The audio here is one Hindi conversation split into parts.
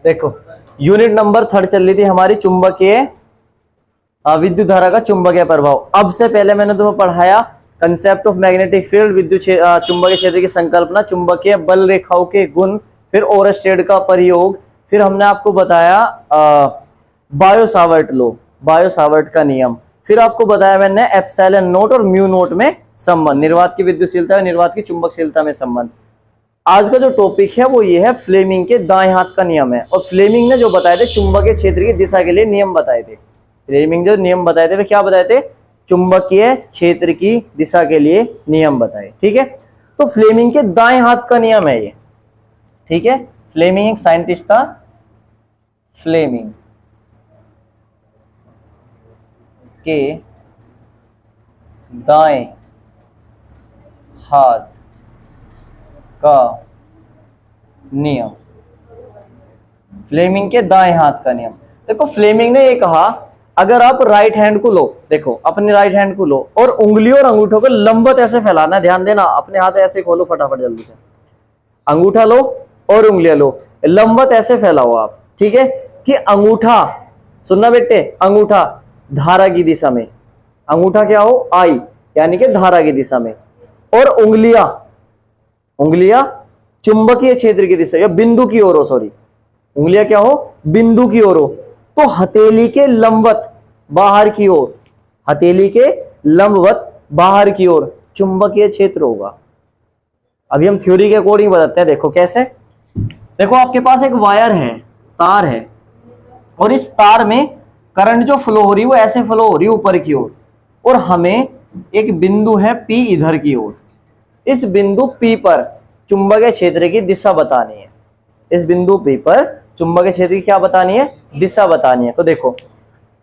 देखो यूनिट नंबर 3 चल रही थी हमारी चुंबकीय विद्युत धारा का चुंबकीय प्रभाव। अब से पहले मैंने तुम्हें पढ़ाया कंसेप्ट ऑफ मैग्नेटिक फील्ड, विद्युत चुंबकीय क्षेत्र की संकल्पना, चुंबकीय बल रेखाओं के गुण, फिर ओरस्टेड का प्रयोग, फिर हमने आपको बताया बायो-सावर्ट लॉ, बायो-सावर्ट का नियम, फिर आपको बताया मैंने एप्सिलॉन नोट और म्यू नोट में संबंध, निर्वात की विद्युतशीलता और निर्वात की चुंबकशीलता में संबंध। आज का जो टॉपिक है वो ये है फ्लेमिंग के दाएं हाथ का नियम है। और फ्लेमिंग ने जो बताए थे चुंबकीय क्षेत्र की दिशा के लिए नियम बताए थे, फ्लेमिंग जो नियम बताए थे वे क्या बताए थे, चुंबकीय क्षेत्र की दिशा के लिए नियम बताए। ठीक है, तो फ्लेमिंग के दाएं हाथ का नियम है ये। ठीक है, फ्लेमिंग एक साइंटिस्ट था, फ्लेमिंग के दाएं हाथ का नियम, फ्लेमिंग के दाएं हाथ का नियम। देखो फ्लेमिंग ने ये कहा अगर आप राइट हैंड को लो, देखो अपने राइट हैंड को लो और उंगलियों और अंगूठों को लंबवत ऐसे फैलाना, ध्यान देना, अपने हाथ ऐसे खोलो फटाफट जल्दी से, अंगूठा लो और उंगलियां लो, लंबवत ऐसे फैलाओ आप। ठीक है, कि अंगूठा, सुनना बेटे, अंगूठा धारा की दिशा में, अंगूठा क्या हो, आई, यानी कि धारा की दिशा में, और उंगलियां, उंगलियां चुंबकीय क्षेत्र की दिशा या बिंदु की ओर हो, सॉरी, उंगलियां क्या हो, बिंदु की ओर हो। तो हथेली के लंबवत बाहर की ओर, हथेली के लंबवत बाहर की ओर चुंबकीय क्षेत्र होगा। अभी हम थ्योरी के अकॉर्डिंग बताते हैं। देखो कैसे, देखो आपके पास एक वायर है, तार है, और इस तार में करंट जो फ्लो हो रही है वो ऐसे फ्लो हो रही है ऊपर की ओर, और हमें एक बिंदु है P इधर की ओर। इस बिंदु P पर चुंबकीय क्षेत्र की दिशा बतानी है, इस बिंदु P पर चुंबकीय क्षेत्र की क्या बतानी है, दिशा बतानी है। तो देखो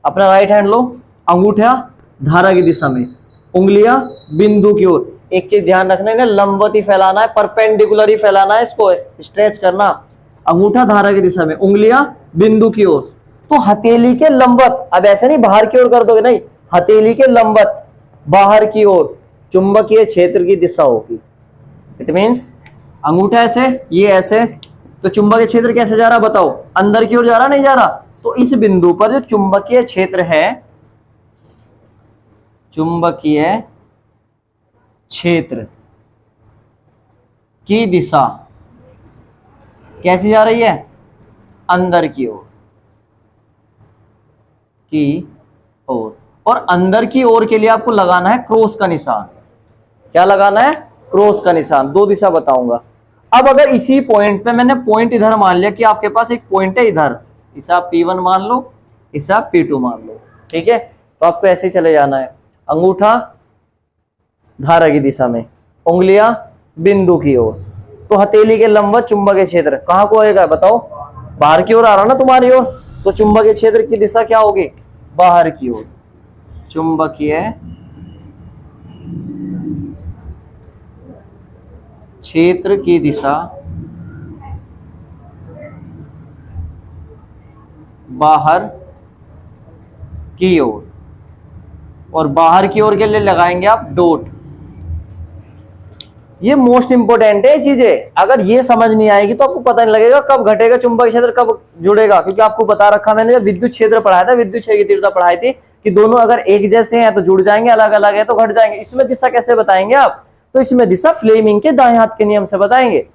अपना राइट हैंड लो, अंगूठा धारा की दिशा में, उंगलियां बिंदु की ओर। एक चीज ध्यान रखना है, लंबवत ही फैलाना है, परपेंडिकुलर ही फैलाना है, इसको स्ट्रेच करना। अंगूठा धारा की दिशा में, उंगलियां बिंदु की ओर। तो हथेली के लंबवत, अब ऐसे नहीं बाहर की ओर कर दोगे, नहीं, हथेली के लंबवत बाहर की ओर चुंबकीय क्षेत्र की दिशा होगी। इट मींस अंगूठा ऐसे, ये ऐसे, तो चुंबकीय क्षेत्र कैसे जा रहा बताओ, अंदर की ओर जा रहा, नहीं जा रहा। तो इस बिंदु पर जो चुंबकीय क्षेत्र है, चुंबकीय क्षेत्र की दिशा कैसी जा रही है, अंदर की ओर, की ओर। और अंदर की ओर के लिए आपको लगाना है क्रॉस का निशान। क्या लगाना है, क्रॉस का निशान। दो दिशा बताऊंगा। अब अगर इसी पॉइंट पे मैंने पॉइंट इधर मान लिया कि आपके पास एक पॉइंट है इधर, इसे आप P1 मान लो, इसे आप P2 मान लो। ठीक है, तो आपको ऐसे ही चले जाना है, अंगूठा धारा की दिशा में, उंगलियां बिंदु की ओर। तो हथेली के लंबवत चुंबकीय क्षेत्र कहां को आएगा बताओ, बाहर की ओर आ रहा ना तुम्हारी ओर, तो चुंबकीय क्षेत्र की दिशा क्या होगी, बाहर की ओर। चुंबकीय क्षेत्र की दिशा बाहर की ओर, और बाहर की ओर के लिए लगाएंगे आप डॉट। ये मोस्ट इंपोर्टेंट है चीजें, अगर ये समझ नहीं आएगी तो आपको पता नहीं लगेगा कब घटेगा चुंबकीय क्षेत्र, कब जुड़ेगा। क्योंकि आपको बता रखा मैंने, जब विद्युत क्षेत्र पढ़ाया था, विद्युत क्षेत्र की तीव्रता पढ़ाई थी कि दोनों अगर एक जैसे हैं तो जुड़ जाएंगे, अलग अलग है तो घट जाएंगे। इसमें दिशा कैसे बताएंगे आप, तो इसमें दिशा फ्लेमिंग के दाएं हाथ के नियम से बताएंगे।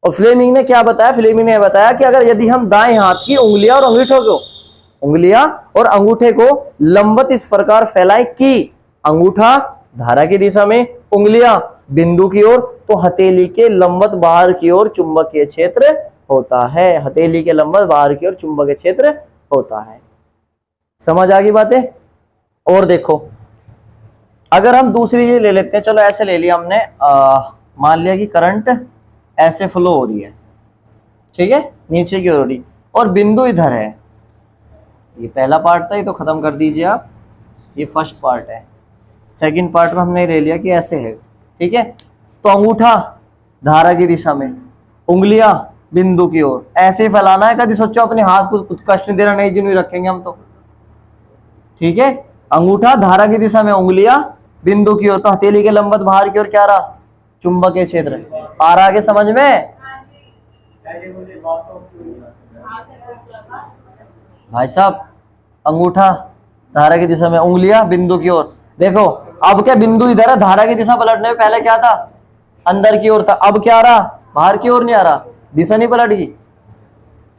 और फ्लेमिंग ने क्या बताया, फ्लेमिंग ने बताया कि अगर यदि हम दाएं हाथ की उंगलियां और अंगूठों को, उंगलियां और अंगूठे को लंबवत इस प्रकार फैलाए कि अंगूठा धारा की दिशा में, उंगलियां बिंदु की ओर, तो हथेली के लंबवत बाहर की ओर चुंबकीय क्षेत्र होता है। हथेली के लंबवत बाहर की ओर चुंबकीय क्षेत्र होता है। समझ आ गई बातें। और देखो अगर हम दूसरी चीज ले लेते हैं, चलो ऐसे ले लिया हमने, मान लिया कि करंट ऐसे फ्लो हो रही है, ठीक है, नीचे की ओर हो रही, और बिंदु इधर है। ये पहला पार्ट था, ये तो खत्म कर दीजिए आप, ये फर्स्ट पार्ट है। सेकंड पार्ट में हमने ले लिया कि ऐसे है, ठीक है। तो अंगूठा धारा की दिशा में, उंगलियां बिंदु की ओर, ऐसे ही फैलाना है। कभी सोचो अपने हाथ को कुछ कष्ट नहीं देना, नहीं जिन्हें रखेंगे हम तो, ठीक है। अंगूठा धारा की दिशा में, उंगलियां बिंदु की ओर, तो हथेली के लंबवत बाहर की ओर क्या रहा, चुंबकीय क्षेत्र। आ रहा है समझ में भाई साहब? अंगूठा धारा की दिशा में, उंगलियां बिंदु की ओर। देखो अब क्या बिंदु इधर है, धारा की दिशा पलटने में पहले क्या था, अंदर की ओर था, अब क्या आ रहा, बाहर की ओर नहीं आ रहा, दिशा नहीं पलट गई।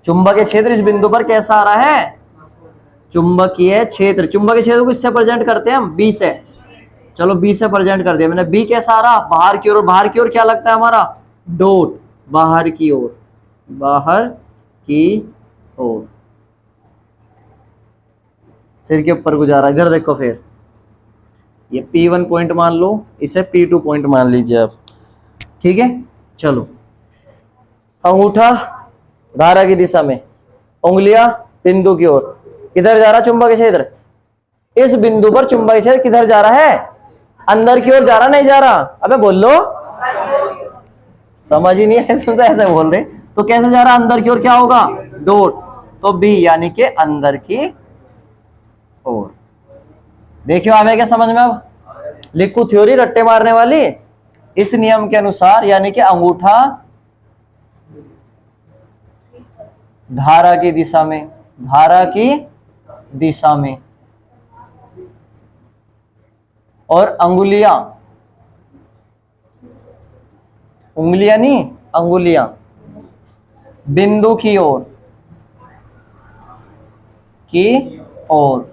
चुंबकीय क्षेत्र इस बिंदु पर कैसा आ रहा है, चुंबकीय क्षेत्र। चुंबकीय क्षेत्र को इससे प्रेजेंट करते हैं हम, बी से। चलो बी से प्रेजेंट कर दिया मैंने। बी कैसा आ रहा, बाहर की ओर। बाहर की ओर क्या लगता है हमारा, डॉट, बाहर की ओर, बाहर की ओर, सिर के ऊपर गुजारा। इधर देखो फिर ये P1 पॉइंट मान लो, इसे P2 पॉइंट मान लीजिए आप, ठीक है। चलो अंगूठा धारा की दिशा में, उंगलियां बिंदु की ओर। किधर जा रहा चुंबकीय क्षेत्र, इस बिंदु पर चुंबकीय क्षेत्र किधर जा रहा है, अंदर की ओर जा रहा, नहीं जा रहा? अबे बोल लो, समझ ही नहीं है तुम तो ऐसे बोल रहे। तो कैसे जा रहा, अंदर की ओर, क्या होगा, डॉट। तो बी यानी कि अंदर की ओर। देखियो आवे क्या समझ में? अब लिखू थ्योरी रट्टे मारने वाली। इस नियम के अनुसार यानी कि अंगूठा धारा की दिशा में, धारा की दिशा में, और अंगुलियां, उंगलियां नहीं अंगुलियां, बिंदु की ओर, की ओर।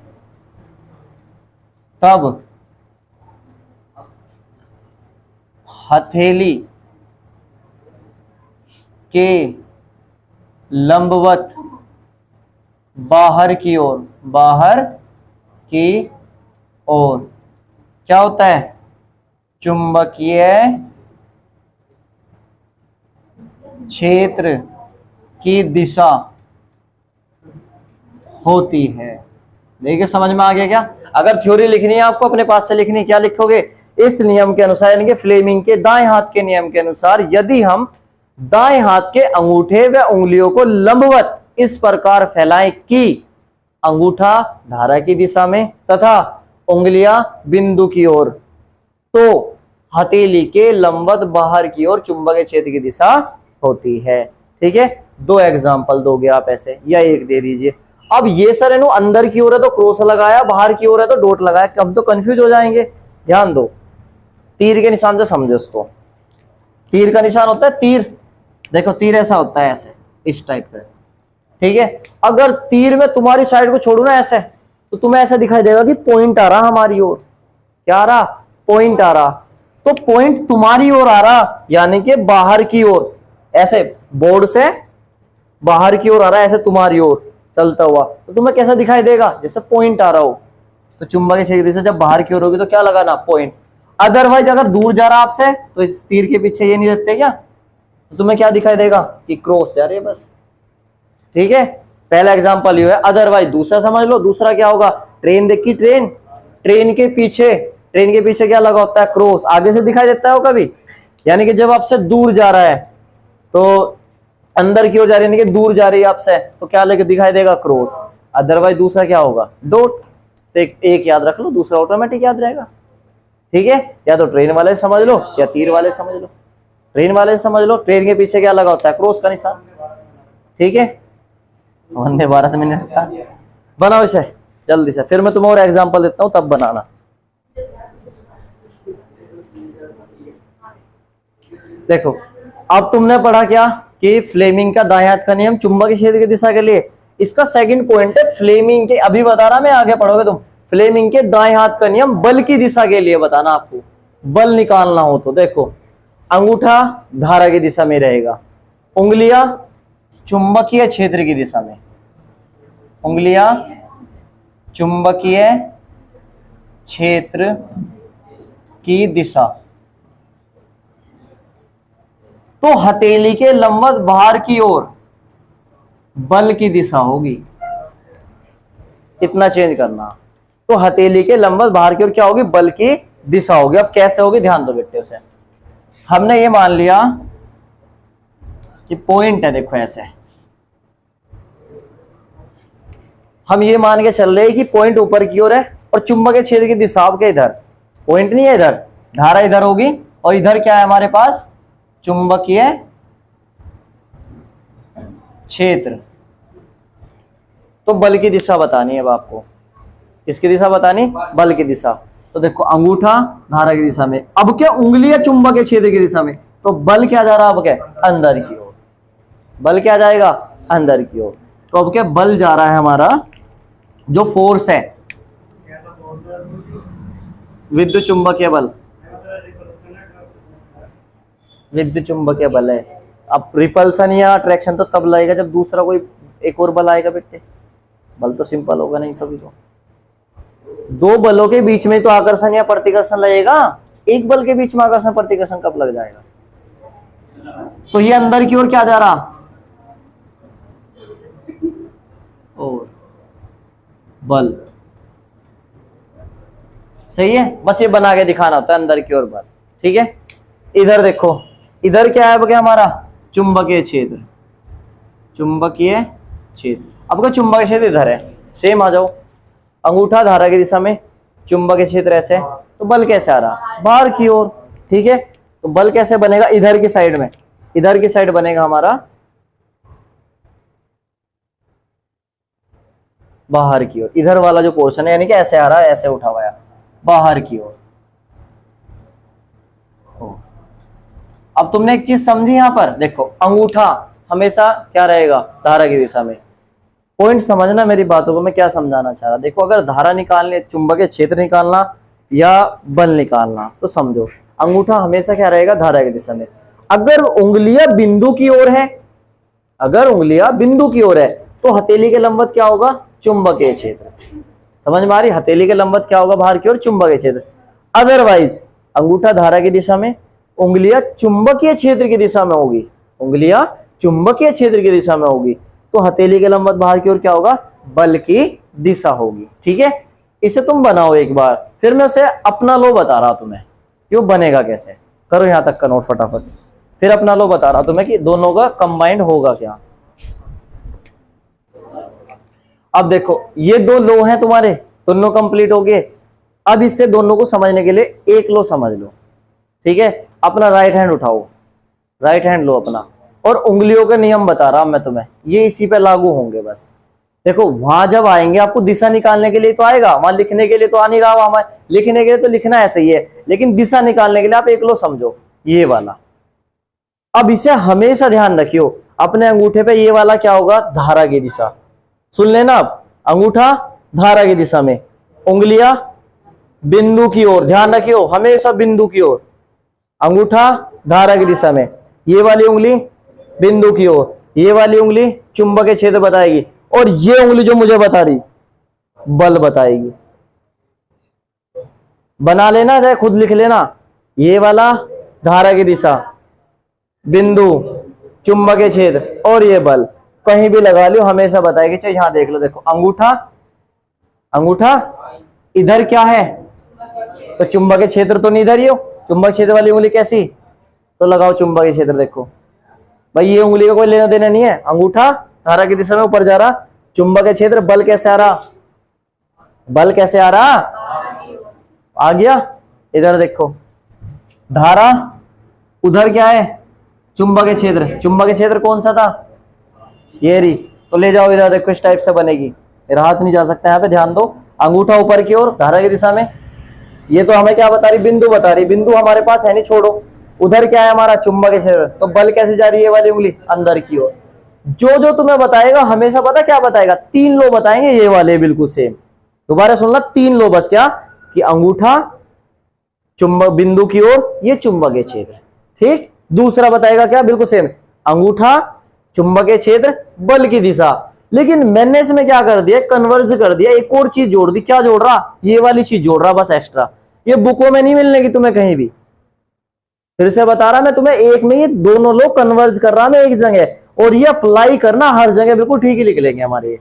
तब हथेली के लंबवत बाहर की ओर, बाहर की ओर क्या होता है, चुंबकीय क्षेत्र की दिशा होती है। देखिए समझ में आ गया क्या? अगर थ्योरी लिखनी है आपको अपने पास से लिखनी, क्या लिखोगे, इस नियम के अनुसार यानी कि फ्लेमिंग के दाएं हाथ के नियम के अनुसार, यदि हम दाएं हाथ के अंगूठे व उंगलियों को लंबवत इस प्रकार फैलाएं कि अंगूठा धारा की दिशा में तथा उंगलियां बिंदु की ओर, तो हथेली के लंबवत बाहर की ओर चुंबकीय क्षेत्र की दिशा होती है। ठीक है, दो एग्जाम्पल दोगे आप ऐसे, या एक दे दीजिए। अब ये सर है नो अंदर की ओर है तो क्रॉस लगाया, बाहर की ओर है तो डॉट लगाया, कब तो कंफ्यूज हो जाएंगे। ध्यान दो, तीर के निशान से समझो इसको। तीर का निशान होता है तीर, देखो तीर ऐसा होता है, ऐसे इस टाइप का, ठीक है। अगर तीर में तुम्हारी साइड को छोड़ू ना ऐसे, तो तुम्हें ऐसा दिखाई देगा कि पॉइंट आ रहा हमारी ओर। क्या आ रहा, पॉइंट आ रहा। तो पॉइंट तुम्हारी ओर आ रहा यानी कि बाहर की ओर, ऐसे बोर्ड से बाहर की ओर आ रहा है, ऐसे तुम्हारी ओर चलता हुआ, तो तुम्हें कैसा दिखाई देगा, जैसे पॉइंट आ रहा हो। तो चुंबकीय क्षेत्र से जब बाहर की ओर होगी तो क्या लगाना, पॉइंट। अदरवाइज अगर दूर जा रहा आपसे तो इस तीर के पीछे ये नहीं रहते क्या, तो तुम्हें क्या दिखाई देगा कि क्रॉस जा रही है बस। ठीक है, पहला एग्जांपल ये है। अदरवाइज दूसरा समझ लो, दूसरा क्या होगा, ट्रेन देखी, ट्रेन, ट्रेन के पीछे क्या लगा होता है, क्रॉस। आगे से दिखाई देता है वो कभी, यानी कि जब आपसे दूर जा रहा है तो अंदर की ओर जा रही है, यानी कि दूर जा रही है आपसे, तो क्या लेके दिखाई देगा, क्रॉस। अदरवाइज दूसरा क्या होगा, डॉट। तो एक याद रख लो, दूसरा ऑटोमेटिक याद रहेगा। ठीक है, या तो ट्रेन वाले समझ लो या तीर वाले समझ लो। ट्रेन वाले समझ लो, ट्रेन के पीछे क्या लगा होता है, क्रॉस का निशान। ठीक है, वंदे भारत में बनाओ इसे जल्दी से, फिर मैं तुम्हें और एग्जांपल देता हूं तब बनाना। देखो अब तुमने पढ़ा क्या कि फ्लेमिंग का दाएं हाथ का नियम चुंबकीय क्षेत्र की दिशा के लिए। इसका सेकंड पॉइंट है फ्लेमिंग के, अभी बता रहा मैं, आगे पढ़ोगे तुम। फ्लेमिंग के दाएं हाथ का नियम बल की दिशा के लिए बताना आपको, बल निकालना हो तो। देखो अंगूठा धारा की दिशा में रहेगा, उंगलियां चुंबकीय क्षेत्र की दिशा में, उंगलियां चुंबकीय क्षेत्र की दिशा, तो हथेली के लंबवत बाहर की ओर बल की दिशा होगी। इतना चेंज करना, तो हथेली के लंबवत बाहर की ओर क्या होगी, बल की दिशा होगी। अब कैसे होगी, ध्यान दो बेटे उसे। हमने ये मान लिया कि पॉइंट है, देखो ऐसे हम ये मान के चल रहे हैं कि पॉइंट ऊपर की ओर है और चुंबकीय क्षेत्र की दिशा आपके इधर, पॉइंट नहीं है इधर, धारा इधर होगी और इधर क्या है हमारे पास, चुंबकीय क्षेत्र। तो बल की दिशा बतानी है अब आपको। किसकी दिशा बतानी, बल की दिशा। तो देखो अंगूठा धारा की दिशा में, अब क्या उंगलियां चुंबकीय क्षेत्र की दिशा में, तो बल क्या जा रहा है अब क्या, अंदर की ओर। बल क्या जाएगा, अंदर की ओर। तो अब क्या बल जा रहा है हमारा, जो फोर्स है, विद्युत चुंबकीय बल, विद्युत चुंबकीय बल है। अब रिपल्सन या अट्रैक्शन तो तब लगेगा जब दूसरा कोई एक और बल आएगा बेटे, बल तो सिंपल होगा नहीं तभी तो। दो बलों के बीच में तो आकर्षण या प्रतिकर्षण लगेगा, एक बल के बीच में आकर्षण प्रतिकर्षण कब लग जाएगा। तो ये अंदर की ओर क्या जा रहा, और बल, सही है। बस ये बना के दिखाना होता है, अंदर की ओर बल, ठीक है। इधर देखो, इधर क्या है क्या हमारा, चुंबकीय क्षेत्र, चुंबकीय क्षेत्र। अब क्या चुंबकीय क्षेत्र इधर है, सेम आ जाओ, अंगूठा धारा की दिशा में, चुंबकीय क्षेत्र ऐसे, तो बल कैसे आ रहा, बाहर की ओर, ठीक है। तो बल कैसे बनेगा, इधर की साइड में, इधर की साइड बनेगा हमारा बाहर की ओर, इधर वाला जो पोर्शन है, यानी कि ऐसे आ रहा है, ऐसे उठा हुआ है बाहर की ओर। अब तुमने एक चीज समझी यहां पर, देखो अंगूठा हमेशा क्या रहेगा, धारा की दिशा में। पॉइंट समझना मेरी बातों को, मैं क्या समझाना चाह रहा। देखो अगर धारा निकालने, चुंबकीय क्षेत्र निकालना या बल निकालना, तो समझो अंगूठा हमेशा क्या रहेगा, धारा की दिशा में। अगर उंगलियां बिंदु की ओर है, अगर उंगलियां बिंदु की ओर है, तो हथेली के लंबवत क्या होगा, चुंबकीय क्षेत्र। समझ में आ रही, हथेली के लंबवत क्या होगा, बाहर की ओर, चुंबकीय क्षेत्र। अदरवाइज अंगूठा धारा की दिशा में, उंगलियां चुंबकीय क्षेत्र की दिशा में होगी, उंगलियां चुंबकीय क्षेत्र की दिशा में होगी, तो हथेली के लंबवत बाहर की ओर क्या होगा, बल की दिशा होगी, ठीक है। इसे तुम बनाओ एक बार, फिर मैं उसे अपना लो बता रहा तुम्हें, क्यों बनेगा कैसे, करो यहां तक का नोट फटाफट, फिर अपना लो बता रहा तुम्हें कि दोनों का कंबाइंड होगा क्या। अब देखो ये दो लो हैं तुम्हारे, दोनों कंप्लीट हो गए। अब इससे दोनों को समझने के लिए एक लो समझ लो, ठीक है। अपना राइट हैंड उठाओ, राइट हैंड लो अपना, और उंगलियों के नियम बता रहा हूं मैं तुम्हें, ये इसी पे लागू होंगे बस। देखो वहां जब आएंगे आपको दिशा निकालने के लिए तो आएगा, वहां लिखने के लिए तो आ नहीं रहा, वहां लिखने के लिए तो लिखना ऐसे ही है, लेकिन दिशा निकालने के लिए आप एक लो समझो, ये वाला। अब इसे हमेशा ध्यान रखियो, अपने अंगूठे पे ये वाला क्या होगा, धारा की दिशा। सुन लेना आप, अंगूठा धारा की दिशा में, उंगलियां बिंदु की ओर, ध्यान रखियो हमेशा बिंदु की ओर, अंगूठा धारा की दिशा में, ये वाली उंगली बिंदु की ओर, ये वाली उंगली चुंबकीय क्षेत्र बताएगी, और ये उंगली जो मुझे बता रही बल बताएगी। बना लेना, चाहे खुद लिख लेना, ये वाला धारा की दिशा, बिंदु चुंबकीय क्षेत्र, और ये बल कहीं भी लगा लो, हमेशा बताएगी। चाहे यहां देख लो, देखो अंगूठा, अंगूठा इधर क्या है, तो चुंबकीय क्षेत्र तो नहीं इधर ही हो, चुंबकीय क्षेत्र वाली उंगली कैसी, तो लगाओ चुंबकीय क्षेत्र। देखो भाई ये उंगली का कोई लेना देना नहीं है, अंगूठा धारा की दिशा में ऊपर जा रहा, चुंबकीय क्षेत्र, बल कैसे आ रहा, बल कैसे आ रहा, आ गया। इधर देखो धारा, उधर क्या है, चुंबकीय क्षेत्र, चुंबकीय क्षेत्र कौन सा था, ये रही, तो ले जाओ इधर, देखो इस टाइप से बनेगी। मेरा हाथ नहीं जा सकता यहाँ पे, ध्यान दो, अंगूठा ऊपर की ओर धारा की दिशा में, ये तो हमें क्या बता रही, बिंदु बता रही, बिंदु हमारे पास है नहीं, छोड़ो। उधर क्या है हमारा, चुंबकीय क्षेत्र, तो बल कैसे जा रही है, वाली उंगली अंदर की ओर। जो जो तुम्हें बताएगा हमेशा पता क्या बताएगा, तीन लो बताएंगे, ये वाले बिल्कुल सेम। दोबारा सुनना, तीन लो बस, क्या कि अंगूठा चुंबक बिंदु की ओर, ये चुंबकीय क्षेत्र, ठीक। दूसरा बताएगा क्या, बिल्कुल सेम, अंगूठा चुंबकीय क्षेत्र, बल की दिशा। लेकिन मैंने इसमें क्या कर दिया, कन्वर्ज कर दिया, एक और चीज जोड़ दी। क्या जोड़ रहा, ये वाली चीज जोड़ रहा बस एक्स्ट्रा, ये बुकों में नहीं मिलने की तुम्हें कहीं भी। फिर से बता रहा मैं तुम्हें, एक में ये दोनों लोग कन्वर्ज कर रहा मैं एक जगह, और ये अप्लाई करना हर जगह बिल्कुल ठीक ही लिख लेंगे हमारे।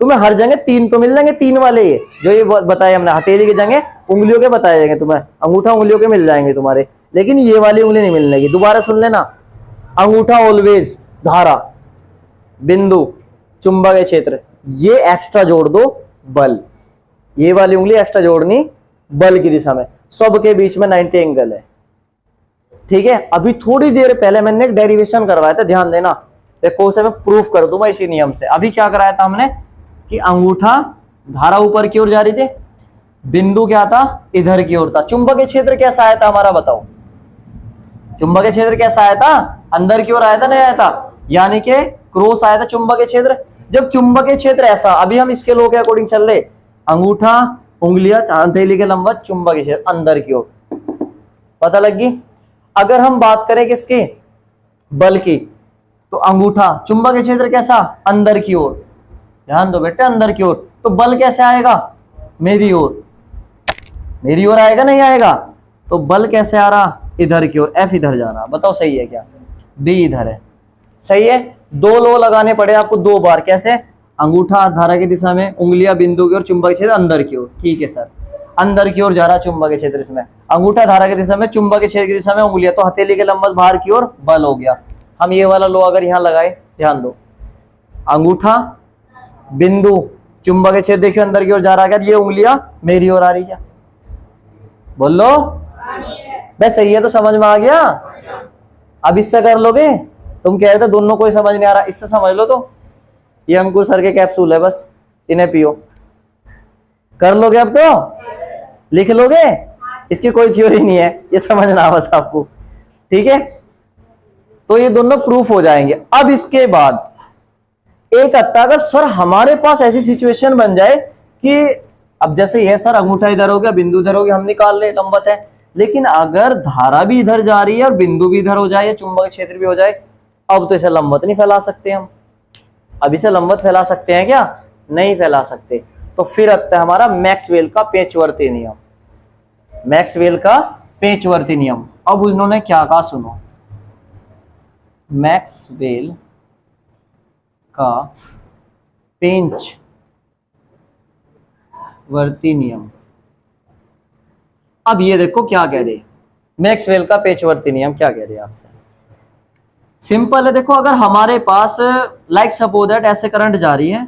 तुम्हें हर जगह तीन तो मिल जाएंगे, तीन वाले ये जो ये बताए हमने, हथेली की जगह उंगलियों के बताए जाएंगे तुम्हें, अंगूठा उंगलियों के मिल जाएंगे तुम्हारे, लेकिन ये वाली उंगली नहीं मिलने की। दोबारा सुन लेना, अंगूठा ऑलवेज धारा, बिंदु चुंबकीय क्षेत्र, ये एक्स्ट्रा जोड़ दो बल, ये वाली उंगली एक्स्ट्रा जोड़नी बल की दिशा में। सबके बीच में 90 एंगल है, ठीक है, अभी थोड़ी देर पहले मैंने एक डेरिवेशन करवाया था, ध्यान देना, देखो उसे मैं प्रूफ कर दूंगा इसी नियम से। अभी क्या कराया था हमने कि अंगूठा धारा ऊपर की ओर जा रही थी, बिंदु क्या था, इधर की ओर था। चुंबकीय क्षेत्र कैसा आया था हमारा, बताओ चुंबकीय क्षेत्र कैसा आया था, अंदर की ओर आया था, नहीं आया था, यानी कि क्रॉस आया था चुंबकीय क्षेत्र। जब चुंबकीय क्षेत्र ऐसा, अभी हम इसके लॉ के अकॉर्डिंग चल रहे, अंगूठा उंगलियां हथेली के लंबवत, चुंबकीय क्षेत्र अंदर की ओर, पता लगी। अगर हम बात करें किसकी, बल की, तो अंगूठा चुंबकीय क्षेत्र कैसा, अंदर की ओर, ध्यान दो बेटे अंदर की ओर, तो बल कैसे आएगा, मेरी ओर, मेरी ओर आएगा नहीं आएगा, तो बल कैसे आ रहा, इधर की ओर, एफ इधर जा रहा। बताओ सही है क्या, बी इधर है, सही है। दो लो लगाने पड़े आपको दो बार, कैसे, अंगूठा धारा की दिशा में, उंगलियां बिंदु की ओर, चुंबकीय क्षेत्र अंदर की ओर, ठीक है सर, अंदर की ओर जा रहा चुंबकीय क्षेत्र, इसमें अंगूठा धारा की दिशा में, चुंबकीय क्षेत्र की दिशा में उंगलियां, तो हथेली के लंबवत बाहर की ओर बल हो गया। हम ये वाला लो अगर यहां लगाए, ध्यान दो, अंगूठा बिंदु चुंबकीय क्षेत्र देखियो अंदर की ओर जा रहा है, ये उंगलियां मेरी ओर आ रही है, बोलो बस सही है, तो समझ में आ गया। अब इससे कर लोगे, तुम कह रहे थे दोनों कोई समझ नहीं आ रहा, इससे समझ लो, तो ये अंकुर सर के कैप्सूल है, बस इन्हें पियो, कर लोगे अब तो, लिख लोगे, इसकी कोई थ्योरी नहीं है, ये समझना बस आपको, ठीक है। तो ये दोनों प्रूफ हो जाएंगे। अब इसके बाद एक हत्ता, अगर सर हमारे पास ऐसी सिचुएशन बन जाए कि अब जैसे ये सर अंगूठा इधर हो गया, बिंदु इधर हो गया, हम निकाल ले लंबवत है, लेकिन अगर धारा भी इधर जा रही है और बिंदु भी इधर हो जाए या चुंबकीय क्षेत्र भी हो जाए, अब तो इसे लंबवत नहीं फैला सकते हम। अब इसे लंबवत फैला सकते हैं क्या, नहीं फैला सकते। तो फिर आता है हमारा मैक्सवेल का पेचवर्ती नियम, मैक्सवेल का पेचवर्ती नियम। अब उन्होंने क्या कहा सुनो, मैक्सवेल का पेचवर्ती नियम। अब ये देखो क्या कह रहे हैं, मैक्सवेल का पेचवर्ती नियम क्या कह रहे हैं आपसे, सिंपल है। देखो अगर हमारे पास लाइक सपोज दैट ऐसे करंट जा रही है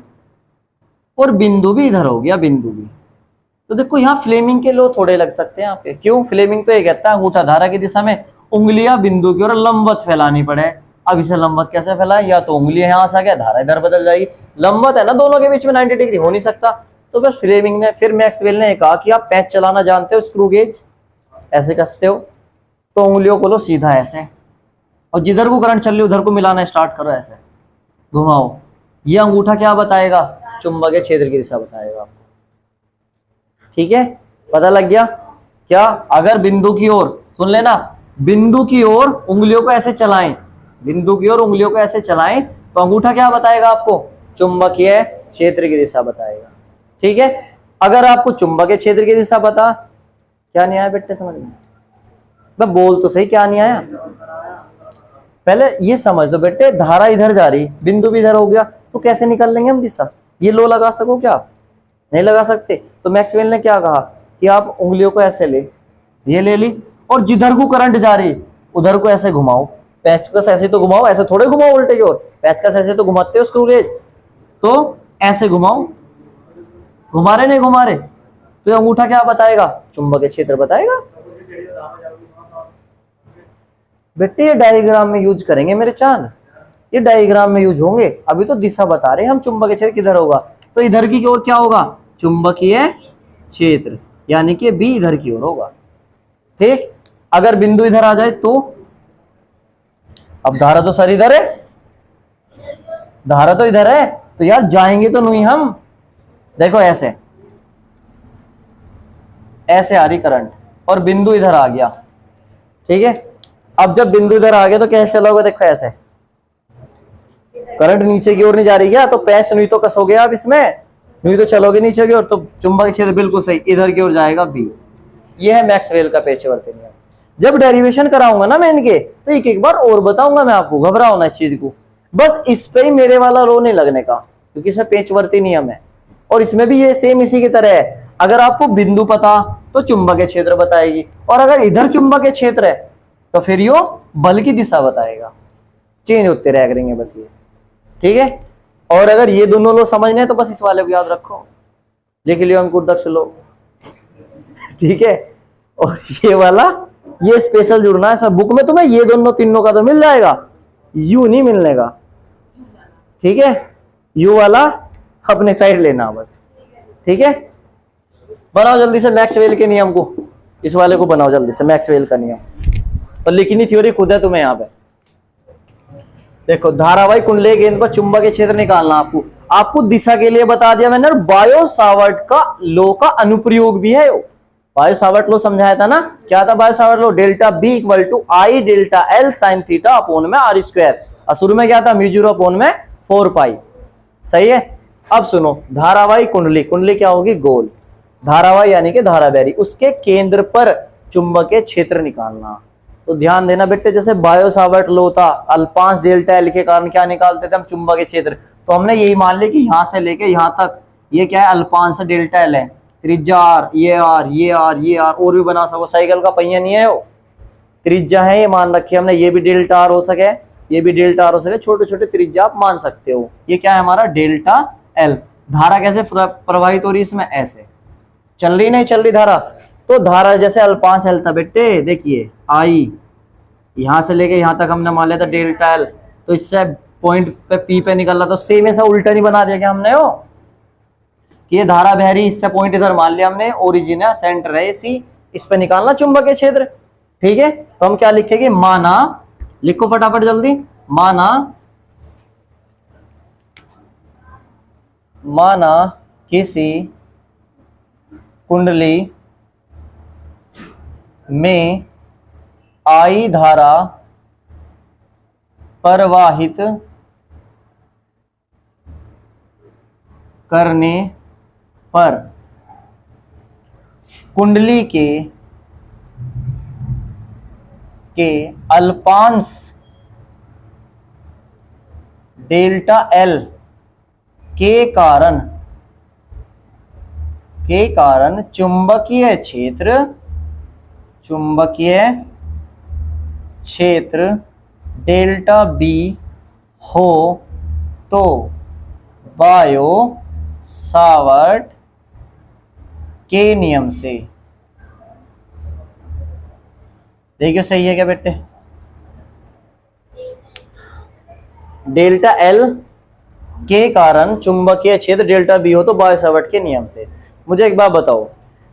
और बिंदु भी इधर हो गया, बिंदु भी, तो देखो यहाँ फ्लेमिंग के लॉ थोड़े लग सकते हैं आपके। क्यों, फ्लेमिंग तो ये कहता है अंगूठा धारा की दिशा में, उंगलियां बिंदु की ओर लंबवत फैलानी पड़े। अब इसे लंबवत कैसे फैलाए, या तो उंगलियां यहाँ से आ गया, धारा इधर बदल जाएगी, लंबवत है ना दोनों के बीच में 90 डिग्री हो नहीं सकता। तो फिर फ्लेमिंग ने, फिर मैक्सवेल ने कहा कि आप पैच चलाना जानते हो, स्क्रू गेज ऐसे कसते हो, तो उंगलियों को लो सीधा ऐसे, और जिधर को करंट चल रही उधर को मिलाना स्टार्ट करो, ऐसे घुमाओ। ये अंगूठा क्या बताएगा, चुंबकीय क्षेत्र की दिशा बताएगा आपको, ठीक है, पता लग गया क्या। अगर बिंदु की ओर, सुन लेना, बिंदु की ओर उंगलियों को ऐसे चलाएं, बिंदु की ओर उंगलियों को ऐसे चलाएं, तो अंगूठा क्या बताएगा आपको, चुंबकीय क्षेत्र की दिशा बताएगा, ठीक है। अगर आपको चुंबकीय क्षेत्र की दिशा पता, क्या नहीं आया बेटे समझ में, मैं बोल तो सही, क्या नहीं आया, पहले ये समझ लो बेटे, धारा इधर जा रही, बिंदु भी इधर हो गया, तो कैसे निकाल लेंगे हम दिशा, ये लो लगा सको क्या, नहीं लगा सकते। तो मैक्सवेल ने क्या कहा कि आप उंगलियों को ऐसे ले, ये ले ली, और जिधर को करंट जा रही उधर को ऐसे घुमाओ, पेचकस ऐसे तो घुमाओ, ऐसे थोड़े घुमाओ उल्टे की ओर, पेचकस ऐसे तो घुमाते हो स्क्रू गेज, तो ऐसे घुमाओ, घुमा रहे नहीं घुमा रहे, तो अंगूठा क्या बताएगा, चुंबकीय क्षेत्र बताएगा। बेटे ये डायग्राम में यूज करेंगे मेरे चांद, ये डायग्राम में यूज होंगे, अभी तो दिशा बता रहे हैं हम, चुंबकीय क्षेत्र किधर होगा, तो इधर की ओर क्या होगा, चुंबकीय क्षेत्र, यानी कि बी इधर की ओर होगा, ठीक। अगर बिंदु इधर आ जाए तो, अब धारा तो सर इधर है, धारा तो इधर है, तो यार जाएंगे तो नहीं हम, देखो ऐसे ऐसे आ रही करंट और बिंदु इधर आ गया, ठीक है। अब जब बिंदु इधर आ गया तो कैसे चलोगे, देखो ऐसे, करंट नीचे की ओर नहीं जा रही है, तो पैच नहीं तो कसोगे आप इसमें, नहीं तो चलोगे नीचे की ओर, तो चुंबकीय क्षेत्र बिल्कुल सही इधर की ओर जाएगा, बी। ये है मैक्सवेल का पेचवर्ती नियम। जब डेरिवेशन कराऊंगा ना मैं इनके, तो एक बार और बताऊंगा मैं आपको, घबराओ ना इस चीज को, बस इस पे ही मेरे वाला रो नहीं लगने का, क्योंकि इसमें पेचवर्ती नियम है, और इसमें भी ये सेम इसी की तरह है। अगर आपको बिंदु पता तो चुंबकीय क्षेत्र बताएगी, और अगर इधर चुंबकीय क्षेत्र है तो फिर यो बल की दिशा बताएगा, चेंज होते रह करेंगे बस ये, ठीक है। और अगर ये दोनों लोग समझने तो बस इस वाले को याद रखो, लिख लियो अंकुर दक्ष लो, ठीक है। और ये वाला ये स्पेशल जुड़ना है सब। बुक में तुम्हें ये दोनों तीनों का तो मिल जाएगा, यू नहीं मिलने का, ठीक है। यू वाला अपने साइड लेना बस, ठीक है। बनाओ जल्दी से मैक्सवेल के नियम को, इस वाले को बनाओ जल्दी से, मैक्सवेल का नियम। और लिखनी थ्योरी खुद है तुम्हें यहाँ पे। देखो धारावाही कुंडलीय गेंद पर चुंबकीय क्षेत्र निकालना, आपको दिशा के लिए बता दिया मैंने। और बायो सावर्ट का लॉ का अनुप्रयोग भी है। बायो सावर्ट लॉ समझाया था ना, क्या था Biot Savart law? Delta B equal to I delta L sine theta upon में आर स्क्वायर। और शुरू में क्या था? म्यू जीरो अपोन में 4 पाई। सही है। अब सुनो, धारावाही कुंडली, कुंडली क्या होगी? गोल। धारावाही यानी कि धाराबैरी, उसके केंद्र पर चुंबकीय क्षेत्र निकालना। तो ध्यान देना बेटे, जैसे बायो सावर्ट लॉ था, अल्पांश डेल्टा एल के कारण क्या निकालते थे हम? चुंबकीय क्षेत्र। तो हमने यही मान लिया कि यहां से लेके यहां तक ये क्या है? अल्पांश डेल्टा एल है, त्रिज्या आर, ये आर, ये आर, ये आर, और भी बना सको, साइकिल का पहिया नहीं है वो, त्रिज्या है ये मान रखी हमने। ये भी डेल्टा आर हो सके, ये भी डेल्टा आर हो सके, छोटे छोटे त्रिज्या आप मान सकते हो। ये क्या है हमारा? Delta L. धारा कैसे प्रवाहित हो रही है इसमें? ऐसे चल रही, नहीं चल रही धारा। तो धारा जैसे अल्पांश एल था बेटे, देखिए आई, यहां से लेके यहां तक हमने मान लिया था डेल्टा एल। तो इससे पॉइंट पे पी पे निकल रहा, तो सेम ऐसा उल्टा नहीं बना दिया क्या हमने? वो कि ये धारा बह रही, इससे पॉइंट इधर मान लिया हमने, ओरिजिन है, सेंटर है सी, इस पे निकालना चुंबकीय क्षेत्र, ठीक है। तो हम क्या लिखेंगे? माना, लिखो फटाफट जल्दी, माना किसी कुंडली में आई धारा प्रवाहित करने पर कुंडली के अल्पांश डेल्टा एल के कारण चुंबकीय क्षेत्र डेल्टा बी हो तो बायो सावर्ट के नियम से, देखिए सही है क्या बेटे? डेल्टा एल के कारण चुंबकीय क्षेत्र डेल्टा बी हो तो बायो सावर्ट के नियम से। मुझे एक बात बताओ,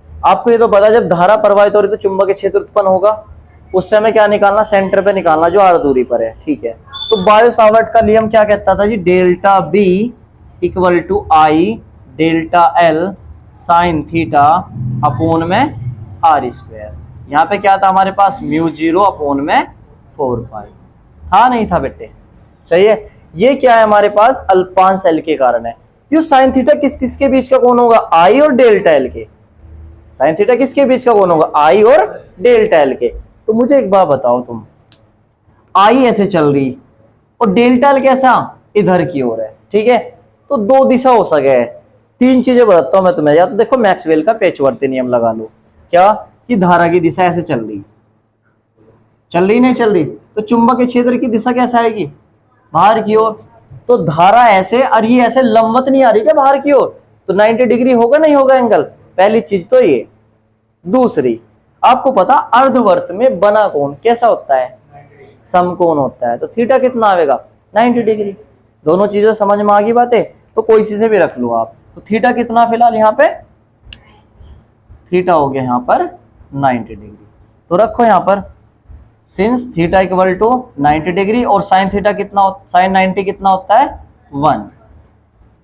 आपको ये तो पता, जब धारा प्रवाहित हो रही तो चुंबकीय क्षेत्र उत्पन्न होगा, उस समय क्या निकालना? सेंटर पे निकालना जो आर दूरी पर है, ठीक है। तो बायो सावर्ट का नियम क्या कहता था जी? Delta B equal to I delta L sine theta upon में आर स्क्वायर। यहाँ पे क्या था हमारे पास? म्यू जीरो अपोन में 4 पाई था, नहीं था बेटे? सही है। ये क्या है हमारे पास? अल्पांश एल के कारण है। ये साइन थीटा किस किसके बीच का कोण होगा? आई और डेल्टा एल के। साइन थीटा किसके बीच का कोण होगा? आई और डेल्टा एल के। तो मुझे एक बात बताओ, तुम आई ऐसे चल रही और डेल्टा एल कैसा? इधर की ओर है, ठीक है। तो दो दिशा हो सके, तीन चीजें बताता हूं मैं तुम्हें। या तो देखो मैक्सवेल का पेचवर्ती नियम लगा लो, क्या कि धारा की दिशा ऐसे चल रही, नहीं चल रही, तो चुंबकीय क्षेत्र की दिशा कैसे आएगी? बाहर की ओर। तो धारा ऐसे, और ये ऐसे लंबवत नहीं आ रही क्या बाहर की ओर? तो 90 डिग्री होगा, नहीं होगा एंगल? पहली चीज तो ये। दूसरी, आपको पता अर्धवर्त में बना कोण कैसा होता है? समकोण होता है। तो थीटा कितना आएगा? 90 डिग्री। दोनों चीजें समझ में आ गई बातें? तो कोई सी से भी रख लो आप। तो थीटा कितना फिलहाल यहाँ पे? थीटा हो गया यहाँ पर 90 डिग्री। तो रखो यहाँ पर, since theta equal to 90 degree और साइन थीटा कितना, साइन 90 कितना होता है? 1।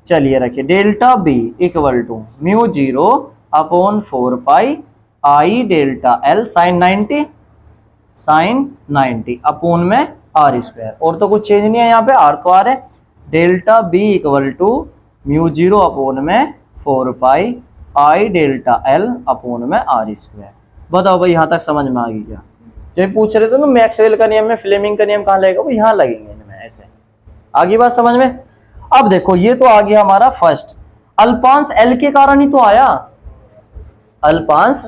चलिए रखिए, delta B equal to mu zero upon 4 pi I delta L sine 90 upon में आर स्क्वायर। और तो कुछ चेंज नहीं है यहाँ पे, आर तो आर है। Delta B equal to mu zero upon में 4 pi I delta L upon में आर स्क्वायर। बताओ भाई, यहाँ तक समझ में आ गई क्या? जो पूछ रहे थे ना मैक्सवेल का नियम में, फ्लेमिंग का नियम कहाँ लगेगा? वो यहाँ लगेंगे इनमें, ऐसे। आगे बात समझ में? अब देखो, ये तो आ गया हमारा फर्स्ट, अल्पांश एल के कारण ही तो आया। अल्पांश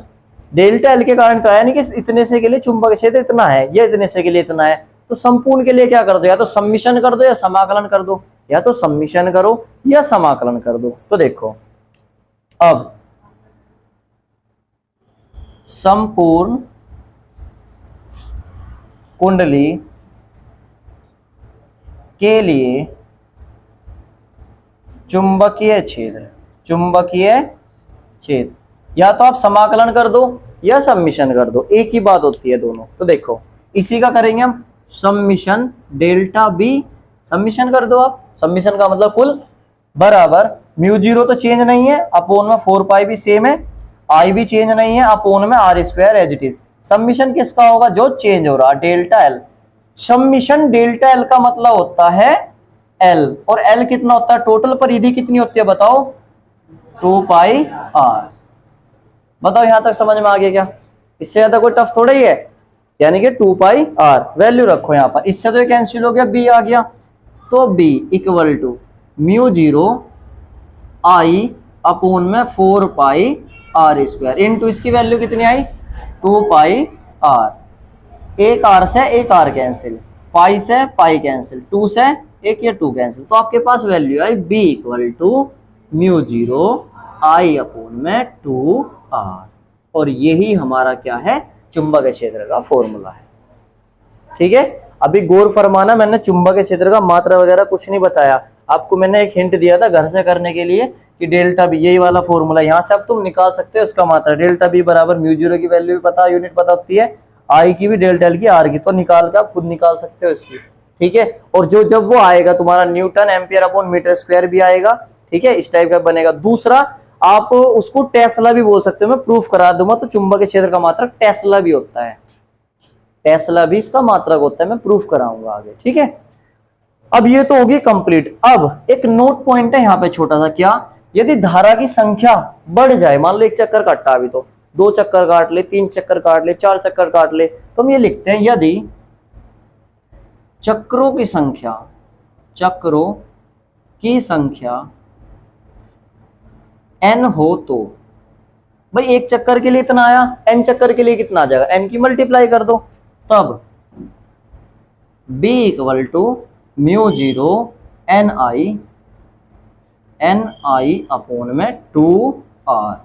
डेल्टा एल के कारण तो आया, नहीं कि इतने से के लिए चुंबकीय क्षेत्र इतना है, या इतने से के लिए इतना है। तो संपूर्ण के लिए क्या कर दो? या तो सम्मिशन कर दो या समाकलन कर दो, या तो सम्मिशन करो या समाकलन कर दो। तो देखो, अब संपूर्ण कुंडली के लिए चुंबकीय क्षेत्र, चुंबकीय क्षेत्र, या तो आप समाकलन कर दो या सम्मिशन कर दो, एक ही बात होती है दोनों। तो देखो इसी का करेंगे हम सम्मिशन, डेल्टा बी सम्मिशन कर दो आप, सम्मिशन का मतलब कुल, बराबर म्यू जीरो तो चेंज नहीं है, अपोन में 4 पाई भी सेम है, आई भी चेंज नहीं है, अपोन में are square as it is. Summation किसका होगा? जो चेंज हो रहा, delta L. Summation delta L का मतलब होता है एल, और एल कितना होता है? टोटल परिधि कितनी होती है बताओ? 2 पाई आर। बताओ यहां तक समझ में आ गया क्या? इससे ज्यादा कोई टफ थोड़ा ही है, यानी कि 2 पाई आर वैल्यू रखो यहां पर। इससे तो कैंसिल हो गया, बी आ गया, तो B equal to mu zero I upon में 4 पाई आर स्क्वायर इनटू इसकी वैल्यू कितनी आई? 2 पाई आर। एक आर से एक आर कैंसिल, पाई से पाई कैंसिल, 2 से एक या 2 कैंसिल, तो आपके पास value I B equal to mu zero I upon में 2 आर। और यही हमारा क्या है? चुंबकीय क्षेत्र का फॉर्मूला है। ठीक है, अभी गौर फरमाना, मैंने चुंबकीय क्षेत्र का मात्रा वगैरह कुछ नहीं बताया आपको, मैंने एक हिंट दिया था घर से करने के लिए कि डेल्टा बी, यही वाला फॉर्मूला यहाँ से अब तुम निकाल सकते हो इसका मात्रा। डेल्टा बी बराबर म्यू जीरो की वैल्यू भी पता, यूनिट पता होती है, आई की भी, डेल्टा एल की, आर की, तो निकाल के आप खुद निकाल सकते हो इसकी। ठीक है, और जो जब वो आएगा तुम्हारा newton ampere upon metre square भी आएगा। ठीक है, इस टाइप का बनेगा। दूसरा आप उसको टेस्ला भी बोल सकते हो, मैं प्रूफ करा दूंगा। तो चुंबकीय क्षेत्र का मात्रक टेस्ला भी होता है, टेस्ला भी इसका मात्रक होता है, मैं प्रूफ कराऊंगा आगे। ठीक है, अब ये तो होगी कंप्लीट। अब एक नोट पॉइंट है यहाँ पे छोटा सा, क्या? यदि धारा की संख्या बढ़ जाए, मान लो एक चक्कर काटा, अभी तो 2 चक्कर काट ले, 3 चक्कर काट ले, 4 चक्कर काट ले, तो हम ये लिखते हैं यदि चक्रों की संख्या, चक्रों की संख्या n हो तो, भाई एक चक्कर के लिए इतना आया, n चक्कर के लिए कितना आ जाएगा? n की मल्टीप्लाई कर दो, तब b equal to mu zero N I upon में 2 आर,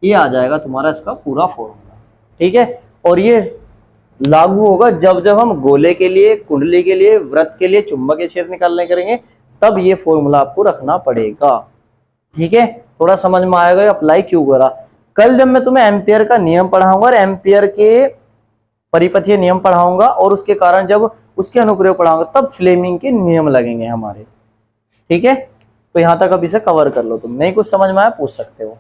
ये आ जाएगा तुम्हारा इसका पूरा फॉर्मूला। ठीक है, और ये लागू होगा जब जब हम गोले के लिए, कुंडली के लिए, वृत्त के लिए चुंबकीय क्षेत्र निकालने करेंगे, तब ये फॉर्मूला आपको रखना पड़ेगा। ठीक है, थोड़ा समझ में आएगा अप्लाई क्यों करा। कल जब मैं तुम्हें एम्पियर का नियम पढ़ाऊंगा और एम्पियर के परिपथीय नियम पढ़ाऊंगा, और उसके कारण जब उसके अनुप्रयोग पढ़ाऊंगा, तब फ्लेमिंग के नियम लगेंगे हमारे। ठीक है, तो यहां तक अब इसे कवर कर लो तुम, नहीं कुछ समझ में आया पूछ सकते हो।